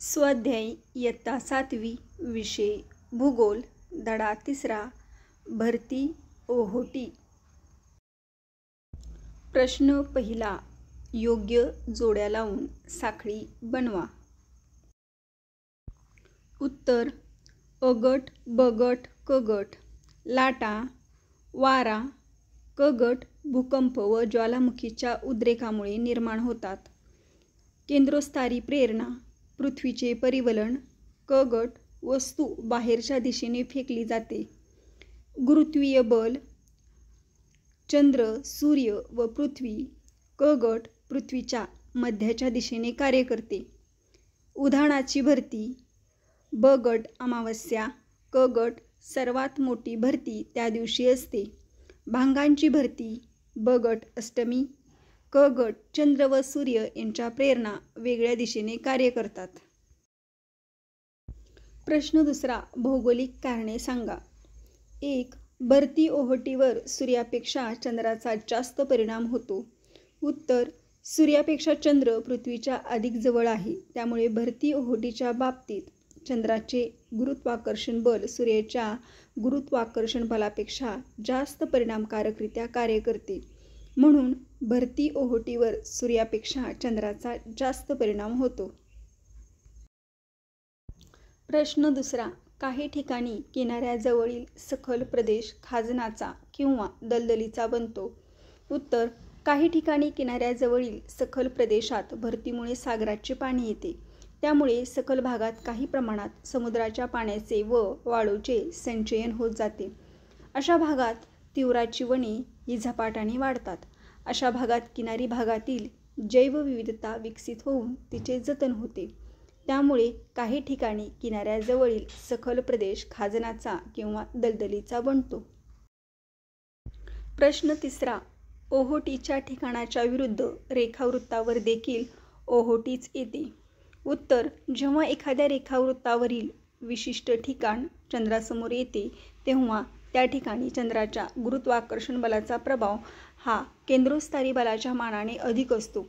स्वाध्याय इयत्ता 7वी विषय भूगोल धडा 3 भरती ओहोटी. प्रश्न पहिला. योग्य जोड्या लावून साखळी बनवा. उत्तर. अगट बगट कगट. लाटा वारा. कगट भूकंप व ज्वालामुखीच्या उद्रेकामुळे निर्माण होतात. केंद्रोस्तारी प्रेरणा. पृथ्वीचे परिवलन. कगट वस्तू बाहेरच्या दिशेने फेकली जाते. गुरुत्वीय बल. चंद्र सूर्य व पृथ्वी. कगट पृथ्वीच्या मध्याच्या दिशेने कार्य करते. उधाणाची भरती. बगट अमावस्या. कगट सर्वात मोठी भरती त्या दिवशी असते. भांगांची भरती. बगट अष्टमी. कगट चंद्र व सूर्य यांच्या प्रेरणा वेगळ्या दिशेने कार्य करतात. प्रश्न दुसरा. भौगोलिक कारणे सांगा. 1. भरती ओहोटीवर सूर्यापेक्षा चंद्राचा जास्त परिणाम होतो. उत्तर. सूर्यापेक्षा चंद्र पृथ्वीच्या अधिक जवळ आहे, त्यामुळे भरती ओहोटीच्या बाबतीत चंद्राचे गुरुत्वाकर्षण बल सूर्याच्या गुरुत्वाकर्षण बलापेक्षा जास्त परिणामकारकरित्या कार्य करते. म्हणून भरती ओहोटीवर सूर्यापेक्षा चंद्राचा जास्त परिणाम होतो. प्रश्न दुसरा. काही ठिकाणी किनाऱ्याजवळील सखल प्रदेश खाजणाचा किंवा दलदलीचा बनतो. उत्तर. काही ठिकाणी किनाऱ्याजवळील सखल प्रदेशात भरतीमुळे सागराचे पाणी येते. त्यामुळे सखल भागात काही प्रमाणात समुद्राच्या पाण्याचे व वाळूचे संचयन होत जाते. अशा भागात तीव्राची वने ही झपाट्याने वाढतात. अशा भागात किनारी भागातील जैवविविधता विकसित होऊन तिचे जतन होते. त्यामुळे काही ठिकाणी किनाऱ्याजवळील सखल प्रदेश खाजणाचा किंवा दलदलीचा बनतो. प्रश्न तिसरा. ओहोटीच्या ठिकाणाच्या विरुद्ध रेखावृत्तावर देखील ओहोटीच येते. उत्तर. जेव्हा एखाद्या रेखावृत्तावरील विशिष्ट ठिकाण चंद्रासमोर येते तेव्हा त्या ठिकाणी चंद्राच्या गुरुत्वाकर्षण बलाचा प्रभाव हा केंद्रोस्तारी बलाच्या मानाने अधिक असतो.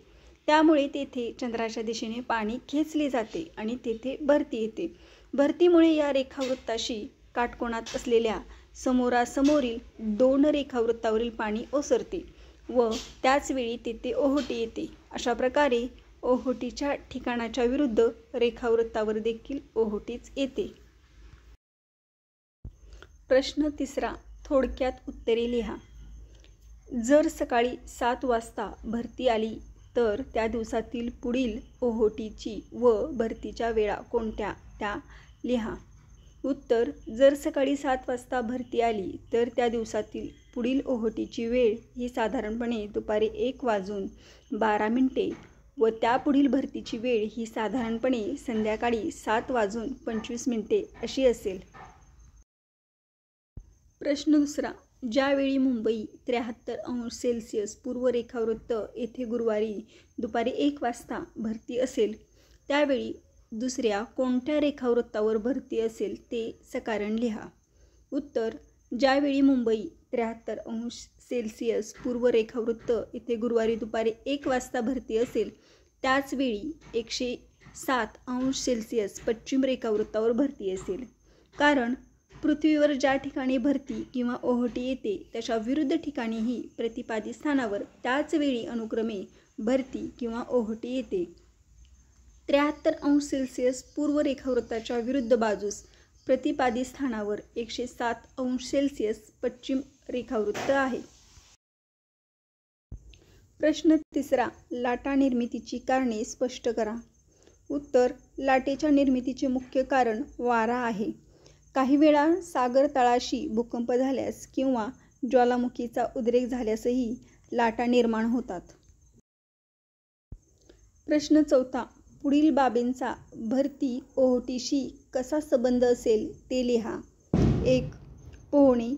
त्यामुळे तेथे चंद्राच्या दिशेने पाणी खेचले जाते आणि तेथे भरती येते. भरतीमुळे या रेखावृत्ताशी काटकोनात असलेल्या समोरासमोरील 2 रेखावृत्तावरील पाणी ओसरते व त्याचवेळी तेथे ओहोटी येते. अशा प्रकारे ओहोटीच्या ठिकाणाच्या विरुद्ध रेखावृत्तावर देखील ओहोटीच येते. प्रश्न तिसरा. थोडक्यात उत्तरे लिहा. जर सकाळी 7 वाजता भरती आली तर त्या दिवसातील पुढील ओहोटीची व भरतीच्या वेळा कोणत्या त्या लिहा. उत्तर. जर सकाळी 7 वाजता भरती आली तर त्या दिवसातील पुढील ओहोटीची वेळ ही साधारणपणे दुपारी 1:12 व त्यापुढील भरतीची वेळ ही साधारणपणे संध्याकाळी 7:25 अशी असेल. प्रश्न दुसरा. ज्यावेळी मुंबई 73° पूर्व रेखावृत्त येथे गुरुवारी दुपारी 1 वाजता भरती असेल त्यावेळी दुसऱ्या कोणत्या रेखावृत्तावर भरती असेल ते सकारण लिहा. उत्तर. ज्यावेळी मुंबई 73° पूर्व रेखावृत्त येथे गुरुवारी दुपारी 1 वाजता भरती असेल त्याचवेळी 107° पश्चिम रेखावृत्तावर भरती असेल. कारण पृथ्वीवर ज्या ठिकाणी भरती किंवा ओहोटी येते त्याच्या विरुद्ध ठिकाणीही प्रतिपादित स्थानावर त्याच वेळी अनुक्रमे भरती किंवा ओहोटी येते. 73° पूर्व रेखावृत्ताच्या विरुद्ध बाजूस प्रतिपादित स्थानावर 107° पश्चिम रेखावृत्त आहे. प्रश्न तिसरा. लाटा निर्मितीची कारणे स्पष्ट करा. उत्तर. लाटेच्या निर्मितीचे मुख्य कारण वारा आहे. काही वेळा सागर तळाशी भूकंप झाल्यास किंवा ज्वालामुखीचा उद्रेक झाल्यासही लाटा निर्माण होतात. प्रश्न चौथा. पुढील बाबींचा भरती ओहोटीशी कसा संबंध असेल ते लिहा. 1. पोहणे.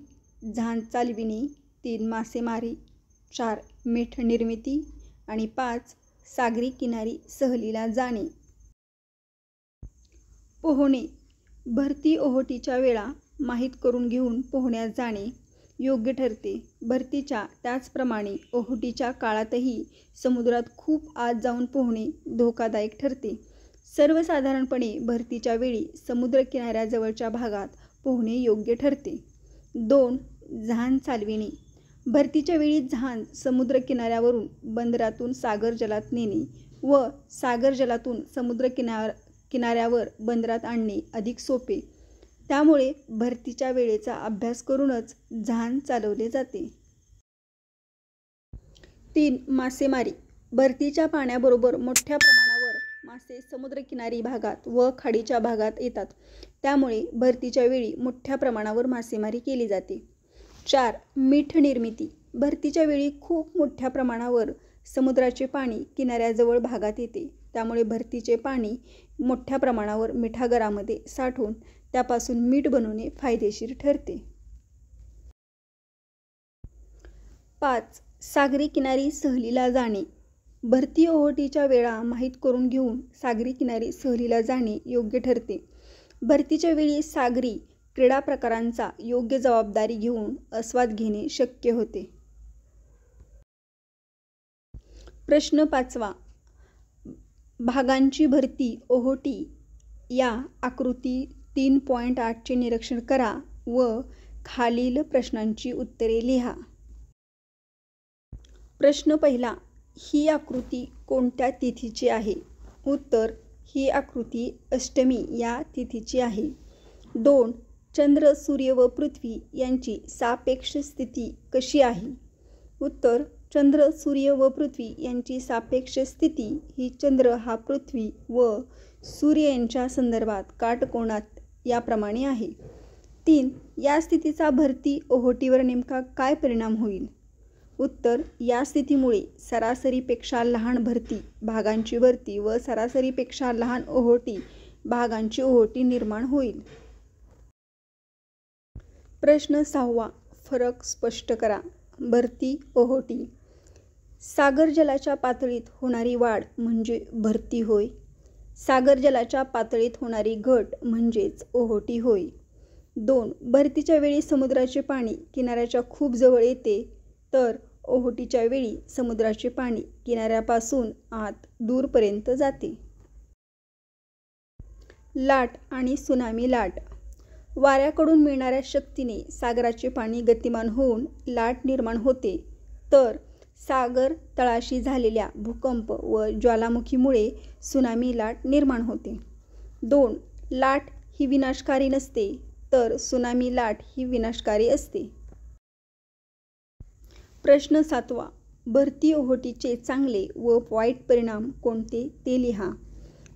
जहाज चालविणे. 3. मासेमारी. 4. मीठ निर्मिती आणि 5. सागरी किनारी सहलीला जाणे. पोहणे. भरती ओहोटीच्या वेळा माहीत करून घेऊन पोहण्यास जाणे योग्य ठरते. भरतीच्या त्याचप्रमाणे ओहोटीच्या काळातही समुद्रात खूप आत जाऊन पोहणे धोकादायक ठरते. सर्वसाधारणपणे भरतीच्या वेळी समुद्रकिनाऱ्याजवळच्या भागात पोहणे योग्य ठरते. 2. जहाज चालविणे. भरतीच्या वेळी जहाज समुद्रकिनाऱ्यावरून बंदरातून सागर जलात नेणे व सागर जलातून किनाऱ्यावर बंदरात आणणे अधिक सोपे. त्यामुळे भरतीच्या वेळेचा अभ्यास करूनच जहाज चालवले जाते. 3. मासेमारी. भरतीच्या पाण्याबरोबर मोठ्या प्रमाणावर मासे समुद्रकिनारी भागात व खाडीच्या भागात येतात. त्यामुळे भरतीच्या वेळी मोठ्या प्रमाणावर मासेमारी केली जाते. 4. मीठ निर्मिती. भरतीच्या वेळी खूप मोठ्या प्रमाणावर समुद्राचे पाणी किनाऱ्याजवळ भागात येते. त्यामुळे भरतीचे पाणी मोठ्या प्रमाणावर मिठागरामध्ये साठवून त्यापासून मीठ बनवणे फायदेशीर ठरते. 5. सागरी किनारी सहलीला जाणे. भरती ओहोटीच्या वेळा माहीत करून घेऊन सागरी किनारी सहलीला जाणे योग्य ठरते. भरतीच्या वेळी सागरी क्रीडा प्रकारांचा योग्य जबाबदारी घेऊन आस्वाद घेणे शक्य होते. प्रश्न 5. भागांची भरती ओहोटी या आकृती 3.8 चे निरीक्षण करा व खालील प्रश्नांची उत्तरे लिहा. प्रश्न 1. ही आकृती कोणत्या तिथीची आहे? उत्तर: ही आकृती अष्टमी या तिथीची आहे. 2. चंद्र, सूर्य व पृथ्वी यांची सापेक्ष स्थिती कशी आहे? उत्तर: चंद्र, सूर्य व पृथ्वी यांची सापेक्ष स्थिती ही चंद्र हा पृथ्वी व सूर्य यांच्या संदर्भात काटकोनात याप्रमाणे आहे. 3. या स्थितीचा भरती ओहोटीवर नेमका काय परिणाम होईल? उत्तर: या स्थितीमुळे सरासरीपेक्षा लहान भरती भागांची भरती व सरासरीपेक्षा लहान ओहोटी भागांची ओहोटी निर्माण होईल. प्रश्न 6. फरक स्पष्ट करा. भरती ओहोटी. सागर जलाच्या पातळीत होणारी वाढ म्हणजे भरती होय. सागर जलाच्या पातळीत होणारी घट म्हणजेच ओहोटी होय. 2. भरतीच्या वेळी समुद्राचे पाणी किनाऱ्याच्या खूप जवळ येते तर ओहोटीच्या वेळी समुद्राचे पाणी किनाऱ्यापासून आत दूरपर्यंत जाते. लाट आणि सुनामी लाट. वाऱ्याकडून मिळणाऱ्या शक्तीने सागराचे पाणी गतिमान होऊन लाट निर्माण होते तर सागर तळाशी झालेल्या भूकंप व ज्वालामुखीमुळे सुनामी लाट निर्माण होते. 2. लाट ही विनाशकारी नसते तर सुनामी लाट ही विनाशकारी असते. प्रश्न 7. भरती ओहोटीचे चांगले व वाईट परिणाम कोणते ते लिहा.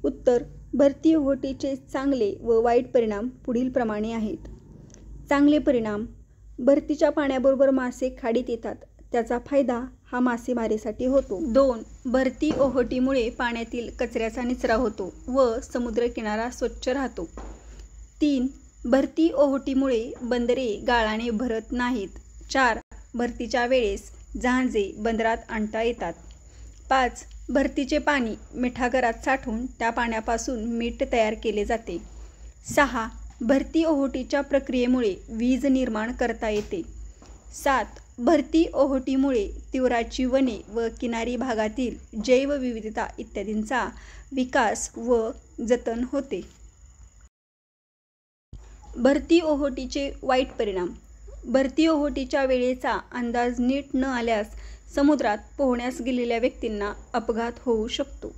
उत्तर: भरती ओहोटीचे चांगले व वाईट परिणाम पुढीलप्रमाणे आहेत. चांगले परिणाम: भरतीच्या पाण्याबरोबर मासे खाडीत येतात. त्याचा फायदा हा मासेमारीसाठी होतो. 2. भरती ओहोटीमुळे पाण्यातील कचऱ्याचा निचरा होतो व समुद्रकिनारा स्वच्छ राहतो. 3. भरती ओहोटीमुळे बंदरे गाळाने भरत नाहीत. 4. भरतीच्या वेळेस जहाजे बंदरात आणता येतात. 5. भरतीचे पाणी मिठागरात साठवून त्या पाण्यापासून मीठ तयार केले जाते. 6. भरती ओहोटीच्या प्रक्रियेमुळे वीज निर्माण करता येते. 7. भरती ओहोटीमुळे तीराची वने व किनारी भागातील जैवविविधता इत्यादींचा विकास व जतन होते. भरती ओहोटीचे वाईट परिणाम: भरती ओहोटीच्या वेळेचा अंदाज नीट न आल्यास समुद्रात पोहण्यास गेलेल्या व्यक्तींना अपघात होऊ शकतो.